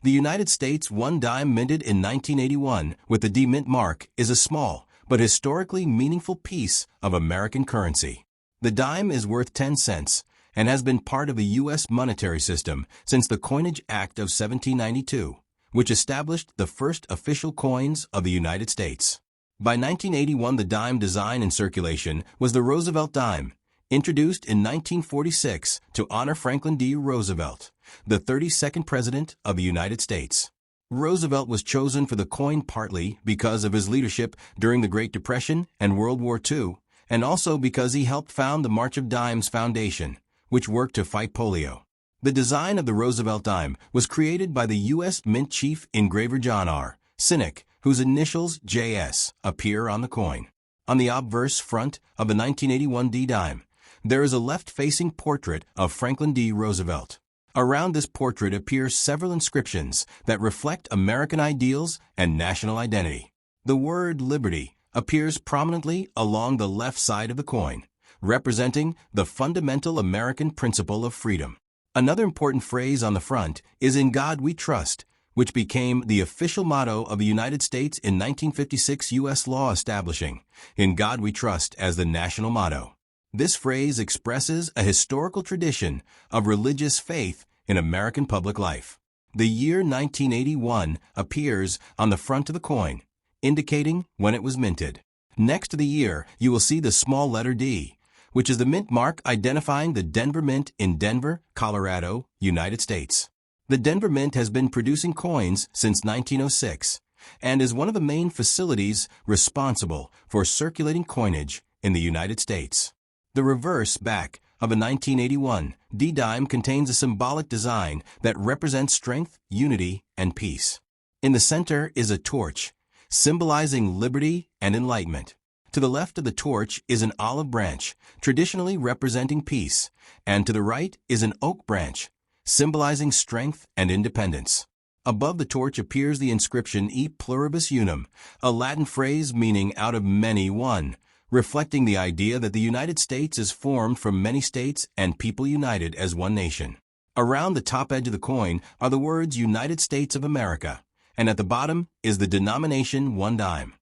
The United States 1 dime minted in 1981 with the D Mint mark is a small but historically meaningful piece of American currency. The dime is worth 10 cents and has been part of the U.S. monetary system since the Coinage Act of 1792, which established the first official coins of the United States. By 1981, the dime design in circulation was the Roosevelt Dime, introduced in 1946 to honor Franklin D. Roosevelt, the 32nd President of the United States. Roosevelt was chosen for the coin partly because of his leadership during the Great Depression and World War II, and also because he helped found the March of Dimes Foundation, which worked to fight polio. The design of the Roosevelt Dime was created by the U.S. Mint chief engraver John R. Sinek, whose initials JS appear on the coin. On the obverse front of the 1981 D dime, there is a left-facing portrait of Franklin D. Roosevelt. Around this portrait appear several inscriptions that reflect American ideals and national identity. The word liberty appears prominently along the left side of the coin, representing the fundamental American principle of freedom. Another important phrase on the front is "In God We Trust," which became the official motto of the United States in 1956 U.S. law establishing "In God We Trust" as the national motto. This phrase expresses a historical tradition of religious faith in American public life. The year 1981 appears on the front of the coin, indicating when it was minted. Next to the year, you will see the small letter D, which is the mint mark identifying the Denver Mint in Denver, Colorado, United States. The Denver Mint has been producing coins since 1906 and is one of the main facilities responsible for circulating coinage in the United States. The reverse back of a 1981 D dime contains a symbolic design that represents strength, unity, and peace. In the center is a torch, symbolizing liberty and enlightenment. To the left of the torch is an olive branch, traditionally representing peace, and to the right is an oak branch, symbolizing strength and independence. Above the torch appears the inscription E Pluribus Unum, a Latin phrase meaning out of many one, reflecting the idea that the United States is formed from many states and people united as one nation. Around the top edge of the coin are the words United States of America, and at the bottom is the denomination 1 dime.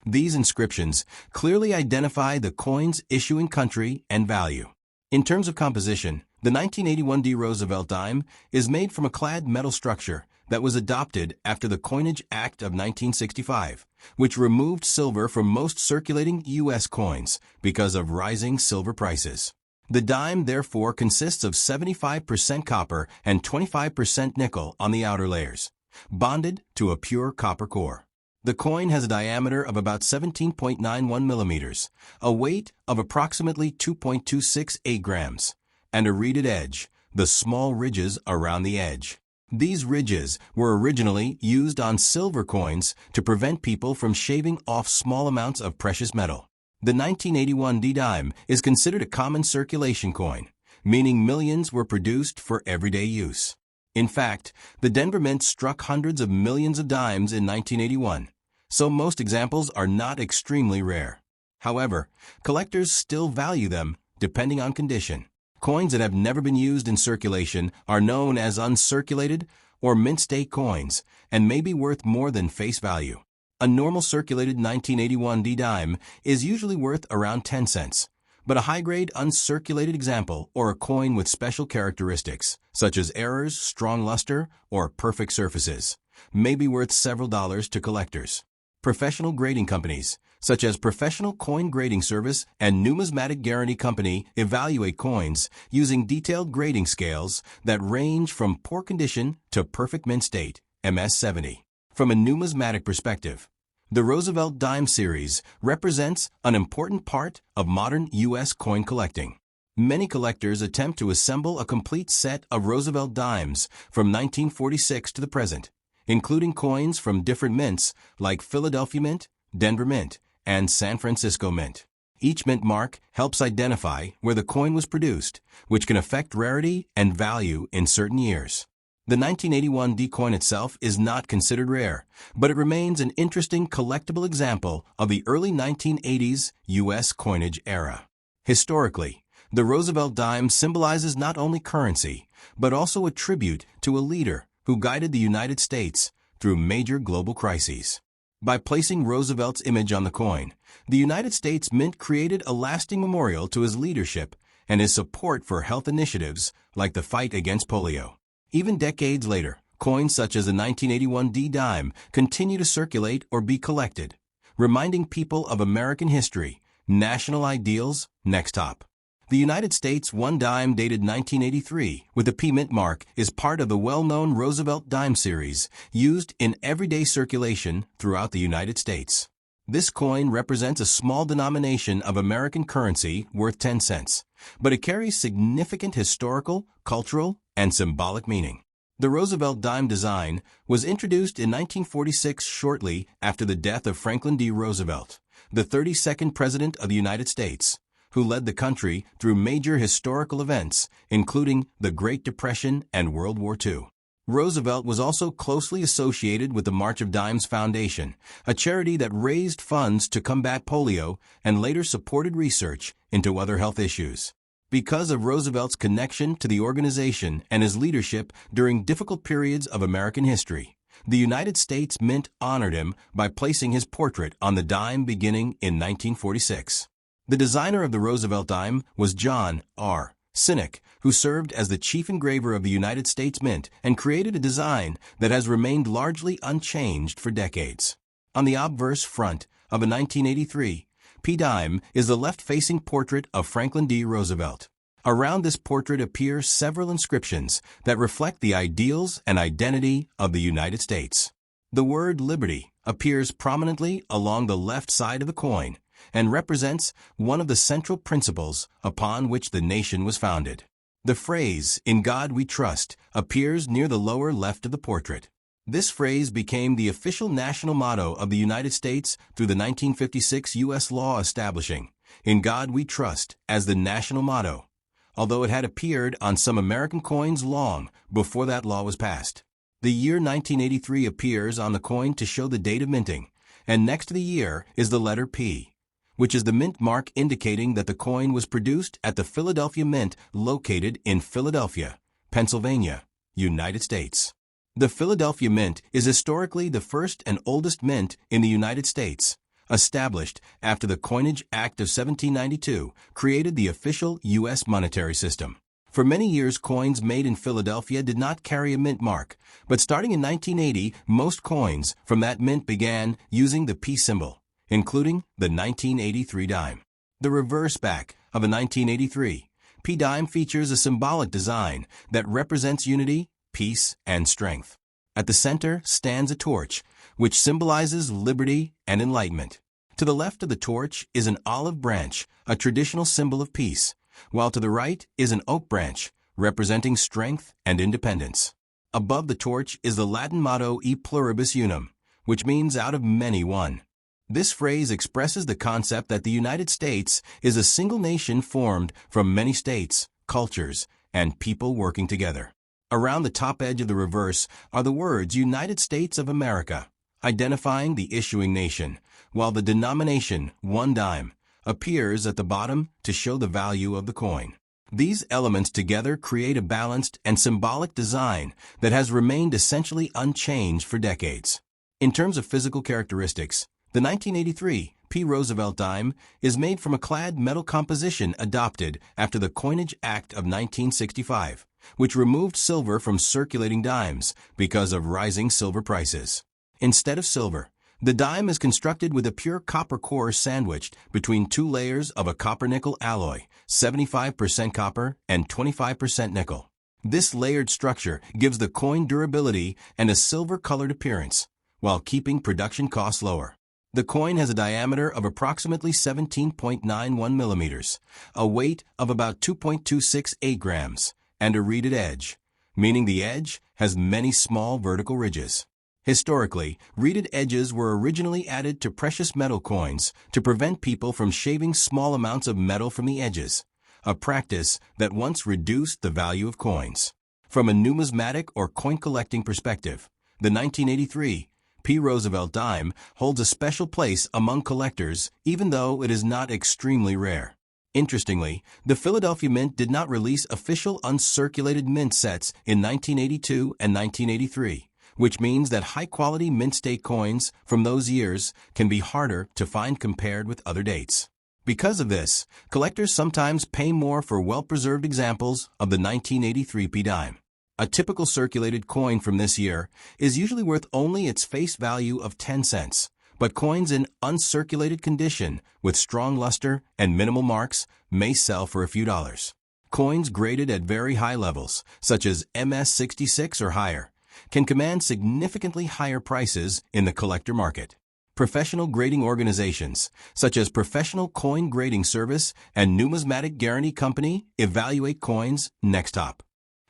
These inscriptions clearly identify the coin's issuing country and value. In terms of composition, the 1981 D Roosevelt Dime is made from a clad metal structure that was adopted after the Coinage Act of 1965, which removed silver from most circulating U.S. coins because of rising silver prices. The dime therefore consists of 75% copper and 25% nickel on the outer layers, bonded to a pure copper core. The coin has a diameter of about 17.91 millimeters, a weight of approximately 2.268 grams, and a reeded edge, the small ridges around the edge. These ridges were originally used on silver coins to prevent people from shaving off small amounts of precious metal. The 1981 D dime is considered a common circulation coin, meaning millions were produced for everyday use. In fact, the Denver Mint struck hundreds of millions of dimes in 1981, so most examples are not extremely rare. However, collectors still value them depending on condition. Coins that have never been used in circulation are known as uncirculated or mint state coins and may be worth more than face value. A normal circulated 1981 D dime is usually worth around 10 cents, but a high-grade uncirculated example or a coin with special characteristics, such as errors, strong luster, or perfect surfaces, may be worth several dollars to collectors. Professional grading companies, such as Professional Coin Grading Service and Numismatic Guarantee Company, evaluate coins using detailed grading scales that range from poor condition to perfect mint state, MS-70. From a numismatic perspective, the Roosevelt Dime series represents an important part of modern U.S. coin collecting. Many collectors attempt to assemble a complete set of Roosevelt dimes from 1946 to the present, including coins from different mints like Philadelphia Mint, Denver Mint, and San Francisco Mint. Each mint mark helps identify where the coin was produced, which can affect rarity and value in certain years. The 1981 D coin itself is not considered rare, but it remains an interesting collectible example of the early 1980s U.S. coinage era. Historically, the Roosevelt Dime symbolizes not only currency, but also a tribute to a leader who guided the United States through major global crises. By placing Roosevelt's image on the coin, the United States Mint created a lasting memorial to his leadership and his support for health initiatives like the fight against polio. Even decades later, coins such as the 1981 D-Dime continue to circulate or be collected, reminding people of American history, national ideals. Next top. The United States $1 dime dated 1983 with a P mint mark is part of the well-known Roosevelt Dime series used in everyday circulation throughout the United States. This coin represents a small denomination of American currency worth 10 cents, but it carries significant historical, cultural, and symbolic meaning. The Roosevelt Dime design was introduced in 1946 shortly after the death of Franklin D. Roosevelt, the 32nd President of the United States, who led the country through major historical events, including the Great Depression and World War II. Roosevelt was also closely associated with the March of Dimes Foundation, a charity that raised funds to combat polio and later supported research into other health issues. Because of Roosevelt's connection to the organization and his leadership during difficult periods of American history, the United States Mint honored him by placing his portrait on the dime beginning in 1946. The designer of the Roosevelt Dime was John R. Sinek, who served as the chief engraver of the United States Mint and created a design that has remained largely unchanged for decades. On the obverse front of a 1983 P-Dime is the left-facing portrait of Franklin D. Roosevelt. Around this portrait appear several inscriptions that reflect the ideals and identity of the United States. The word liberty appears prominently along the left side of the coin and represents one of the central principles upon which the nation was founded. The phrase, "In God We Trust," appears near the lower left of the portrait. This phrase became the official national motto of the United States through the 1956 U.S. law establishing "In God We Trust" as the national motto, although it had appeared on some American coins long before that law was passed. The year 1983 appears on the coin to show the date of minting, and next to the year is the letter P, which is the mint mark indicating that the coin was produced at the Philadelphia Mint located in Philadelphia, Pennsylvania, United States. The Philadelphia Mint is historically the first and oldest mint in the United States, established after the Coinage Act of 1792 created the official U.S. monetary system. For many years, coins made in Philadelphia did not carry a mint mark, but starting in 1980, most coins from that mint began using the P symbol, including the 1983 dime. The reverse back of a 1983 P dime features a symbolic design that represents unity, peace, and strength. At the center stands a torch, which symbolizes liberty and enlightenment. To the left of the torch is an olive branch, a traditional symbol of peace, while to the right is an oak branch, representing strength and independence. Above the torch is the Latin motto E Pluribus Unum, which means out of many one. This phrase expresses the concept that the United States is a single nation formed from many states, cultures, and people working together. Around the top edge of the reverse are the words United States of America, identifying the issuing nation, while the denomination $1 dime appears at the bottom to show the value of the coin. These elements together create a balanced and symbolic design that has remained essentially unchanged for decades. In terms of physical characteristics, the 1983 P. Roosevelt Dime is made from a clad metal composition adopted after the Coinage Act of 1965, which removed silver from circulating dimes because of rising silver prices. Instead of silver, the dime is constructed with a pure copper core sandwiched between two layers of a copper-nickel alloy, 75% copper and 25% nickel. This layered structure gives the coin durability and a silver-colored appearance, while keeping production costs lower. The coin has a diameter of approximately 17.91 millimeters, a weight of about 2.268 grams, and a reeded edge, meaning the edge has many small vertical ridges. Historically, reeded edges were originally added to precious metal coins to prevent people from shaving small amounts of metal from the edges, a practice that once reduced the value of coins. From a numismatic or coin collecting perspective, the 1983 P. Roosevelt Dime holds a special place among collectors even though it is not extremely rare. Interestingly, the Philadelphia Mint did not release official uncirculated mint sets in 1982 and 1983, which means that high-quality mint state coins from those years can be harder to find compared with other dates. Because of this, collectors sometimes pay more for well-preserved examples of the 1983 P dime. A typical circulated coin from this year is usually worth only its face value of 10 cents, but coins in uncirculated condition with strong luster and minimal marks may sell for a few dollars. Coins graded at very high levels, such as MS-66 or higher, can command significantly higher prices in the collector market. Professional grading organizations, such as Professional Coin Grading Service and Numismatic Guarantee Company, evaluate coins next top.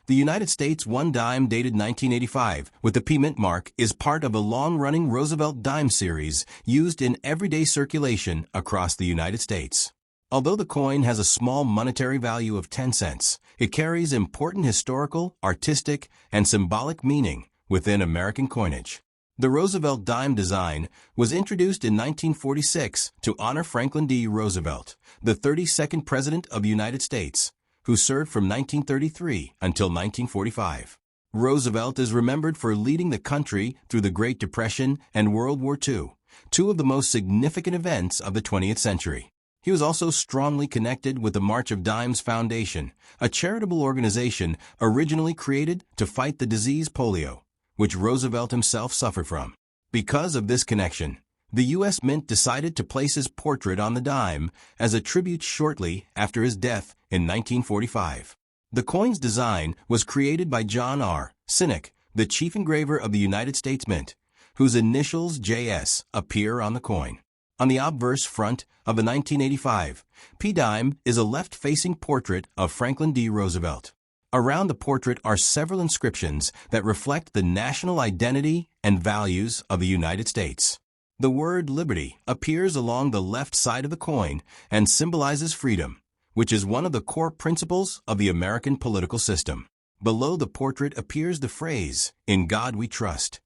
The United States 1 dime dated 1985 with the P mint mark is part of a long-running Roosevelt Dime series used in everyday circulation across the United States. Although the coin has a small monetary value of 10 cents, it carries important historical, artistic, and symbolic meaning within American coinage. The Roosevelt Dime design was introduced in 1946 to honor Franklin D. Roosevelt, the 32nd President of the United States, who served from 1933 until 1945. Roosevelt is remembered for leading the country through the Great Depression and World War II, two of the most significant events of the 20th century. He was also strongly connected with the March of Dimes Foundation, a charitable organization originally created to fight the disease polio, which Roosevelt himself suffered from. Because of this connection, the U.S. Mint decided to place his portrait on the dime as a tribute shortly after his death in 1945. The coin's design was created by John R. Sinek, the chief engraver of the United States Mint, whose initials JS appear on the coin. On the obverse front of the 1985 P dime is a left-facing portrait of Franklin D. Roosevelt. Around the portrait are several inscriptions that reflect the national identity and values of the United States. The word liberty appears along the left side of the coin and symbolizes freedom, which is one of the core principles of the American political system. Below the portrait appears the phrase, "In God we trust."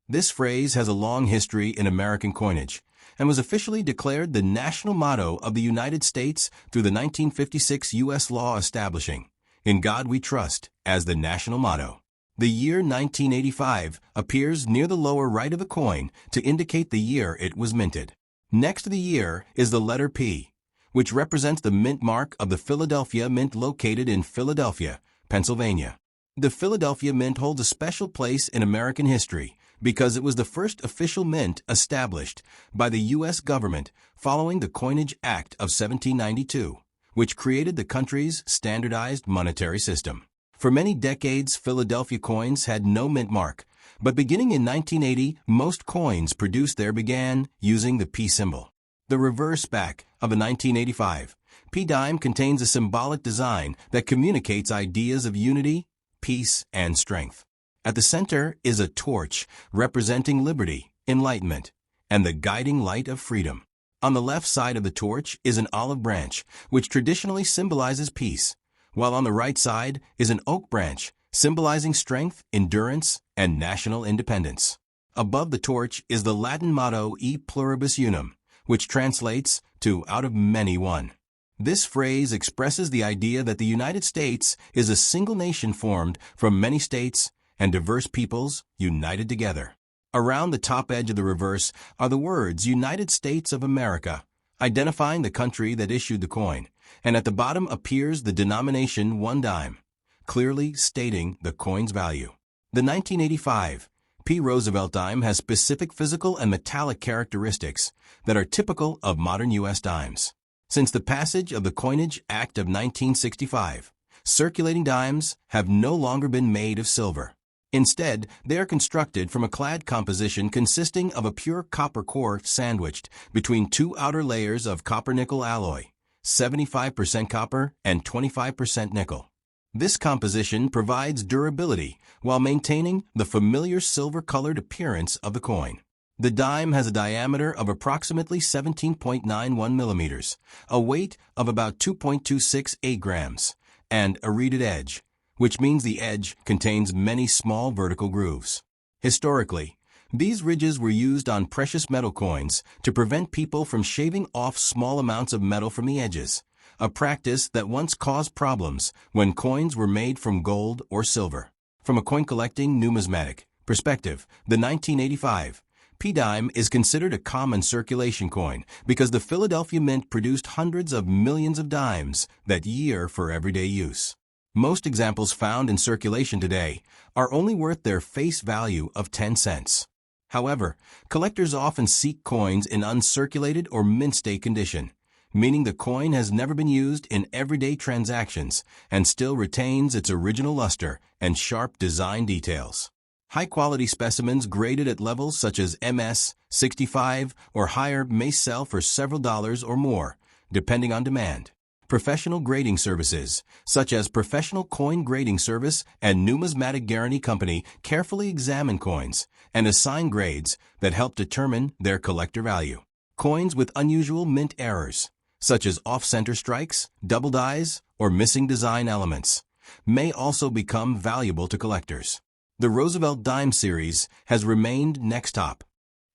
This phrase has a long history in American coinage and was officially declared the national motto of the United States through the 1956 U.S. law establishing "In God we trust" as the national motto. The year 1985 appears near the lower right of the coin to indicate the year it was minted. Next to the year is the letter P, which represents the mint mark of the Philadelphia Mint located in Philadelphia, Pennsylvania. The Philadelphia Mint holds a special place in American history because it was the first official mint established by the U.S. government following the Coinage Act of 1792, which created the country's standardized monetary system. For many decades, Philadelphia coins had no mint mark, but beginning in 1980, most coins produced there began using the P symbol. The reverse back of a 1985 P dime contains a symbolic design that communicates ideas of unity, peace, and strength. At the center is a torch representing liberty, enlightenment, and the guiding light of freedom. On the left side of the torch is an olive branch, which traditionally symbolizes peace, while on the right side is an oak branch, symbolizing strength, endurance, and national independence. Above the torch is the Latin motto E Pluribus Unum, which translates to out of many one. This phrase expresses the idea that the United States is a single nation formed from many states and diverse peoples united together. Around the top edge of the reverse are the words United States of America, identifying the country that issued the coin, and at the bottom appears the denomination 1 dime, clearly stating the coin's value. The 1985 P. Roosevelt dime has specific physical and metallic characteristics that are typical of modern U.S. dimes. Since the passage of the Coinage Act of 1965, circulating dimes have no longer been made of silver. Instead, they are constructed from a clad composition consisting of a pure copper core sandwiched between two outer layers of copper-nickel alloy, 75% copper and 25% nickel. This composition provides durability while maintaining the familiar silver-colored appearance of the coin. The dime has a diameter of approximately 17.91 millimeters, a weight of about 2.268 grams, and a reeded edge, which means the edge contains many small vertical grooves. Historically, these ridges were used on precious metal coins to prevent people from shaving off small amounts of metal from the edges, a practice that once caused problems when coins were made from gold or silver. From a coin collecting numismatic perspective, the 1985 P-Dime is considered a common circulation coin because the Philadelphia Mint produced hundreds of millions of dimes that year for everyday use. Most examples found in circulation today are only worth their face value of 10 cents. However, collectors often seek coins in uncirculated or mint state condition, meaning the coin has never been used in everyday transactions and still retains its original luster and sharp design details. High-quality specimens graded at levels such as MS 65 or higher may sell for several dollars or more, depending on demand. Professional grading services, such as Professional Coin Grading Service and Numismatic Guarantee Company, carefully examine coins and assign grades that help determine their collector value. Coins with unusual mint errors, such as off-center strikes, double dies, or missing design elements, may also become valuable to collectors. The Roosevelt Dime series has remained next top.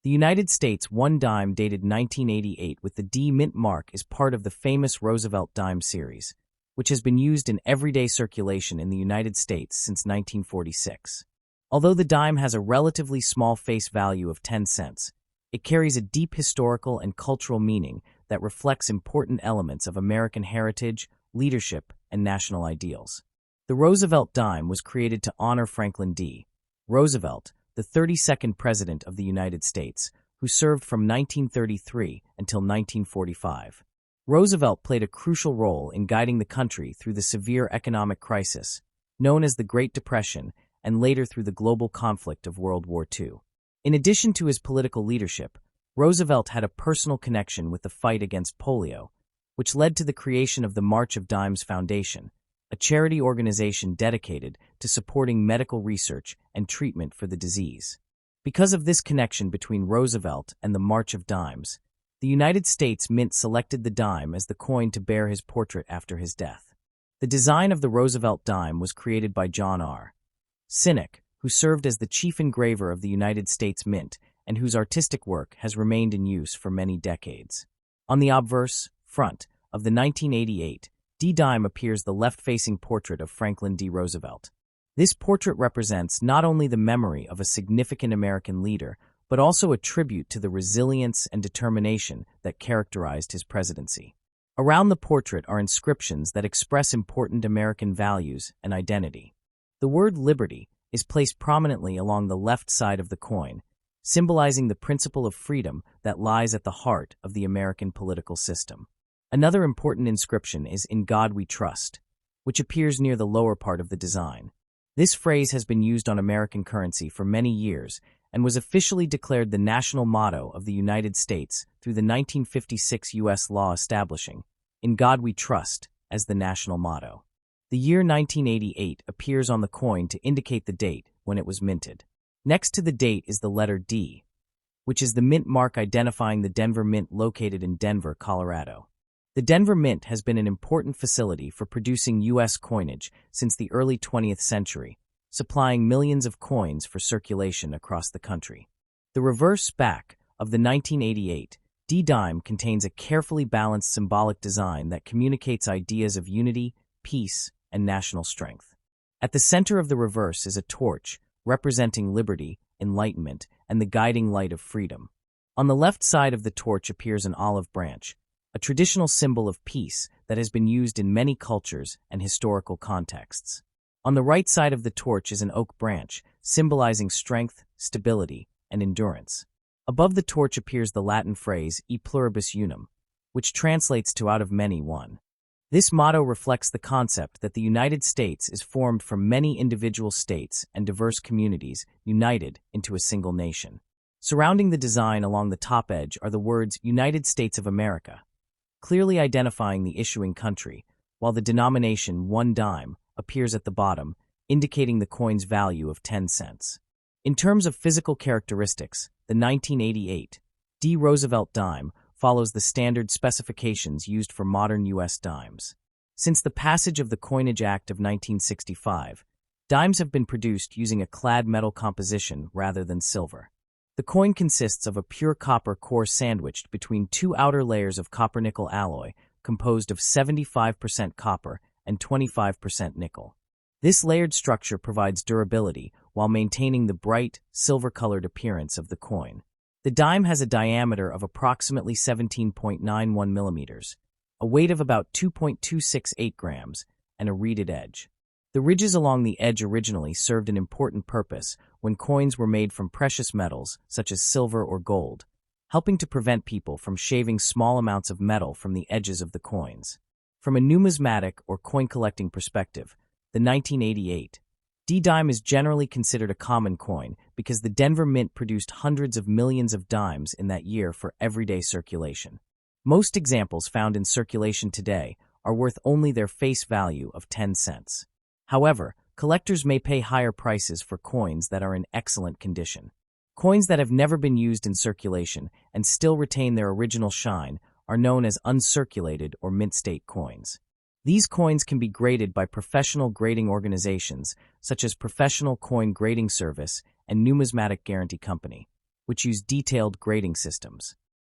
The United States one dime dated 1988 with the D mint mark is part of the famous Roosevelt Dime series, which has been used in everyday circulation in the United States since 1946. Although the dime has a relatively small face value of 10 cents, it carries a deep historical and cultural meaning that reflects important elements of American heritage, leadership, and national ideals. The Roosevelt Dime was created to honor Franklin D. Roosevelt, the 32nd President of the United States, who served from 1933 until 1945. Roosevelt played a crucial role in guiding the country through the severe economic crisis, known as the Great Depression, and later through the global conflict of World War II. In addition to his political leadership, Roosevelt had a personal connection with the fight against polio, which led to the creation of the March of Dimes Foundation, a charity organization dedicated to supporting medical research and treatment for the disease. Because of this connection between Roosevelt and the March of Dimes, the United States Mint selected the dime as the coin to bear his portrait after his death. The design of the Roosevelt dime was created by John R. Sinek, who served as the chief engraver of the United States Mint and whose artistic work has remained in use for many decades. On the obverse front of the 1988 D-Dime appears the left-facing portrait of Franklin D. Roosevelt. This portrait represents not only the memory of a significant American leader, but also a tribute to the resilience and determination that characterized his presidency. Around the portrait are inscriptions that express important American values and identity. The word liberty is placed prominently along the left side of the coin, symbolizing the principle of freedom that lies at the heart of the American political system. Another important inscription is "In God We Trust," which appears near the lower part of the design. This phrase has been used on American currency for many years and was officially declared the national motto of the United States through the 1956 U.S. law establishing "In God We Trust" as the national motto. The year 1988 appears on the coin to indicate the date when it was minted. Next to the date is the letter D, which is the mint mark identifying the Denver Mint located in Denver, Colorado. The Denver Mint has been an important facility for producing U.S. coinage since the early 20th century, supplying millions of coins for circulation across the country. The reverse back of the 1988 D-Dime contains a carefully balanced symbolic design that communicates ideas of unity, peace, and national strength. At the center of the reverse is a torch representing liberty, enlightenment, and the guiding light of freedom. On the left side of the torch appears an olive branch, a traditional symbol of peace that has been used in many cultures and historical contexts. On the right side of the torch is an oak branch, symbolizing strength, stability, and endurance. Above the torch appears the Latin phrase "E pluribus unum," which translates to "out of many, one." This motto reflects the concept that the United States is formed from many individual states and diverse communities united into a single nation. Surrounding the design along the top edge are the words "United States of America," clearly identifying the issuing country, while the denomination 1 dime appears at the bottom, indicating the coin's value of 10 cents. In terms of physical characteristics, the 1988 D. Roosevelt dime follows the standard specifications used for modern U.S. dimes. Since the passage of the Coinage Act of 1965, dimes have been produced using a clad metal composition rather than silver. The coin consists of a pure copper core sandwiched between two outer layers of copper-nickel alloy, composed of 75% copper and 25% nickel. This layered structure provides durability while maintaining the bright, silver-colored appearance of the coin. The dime has a diameter of approximately 17.91 millimeters, a weight of about 2.268 grams, and a reeded edge. The ridges along the edge originally served an important purpose when coins were made from precious metals such as silver or gold, helping to prevent people from shaving small amounts of metal from the edges of the coins. From a numismatic or coin collecting perspective, the 1988 D-dime is generally considered a common coin because the Denver Mint produced hundreds of millions of dimes in that year for everyday circulation. Most examples found in circulation today are worth only their face value of 10 cents. However, collectors may pay higher prices for coins that are in excellent condition. Coins that have never been used in circulation and still retain their original shine are known as uncirculated or mint-state coins. These coins can be graded by professional grading organizations such as Professional Coin Grading Service and Numismatic Guarantee Company, which use detailed grading systems.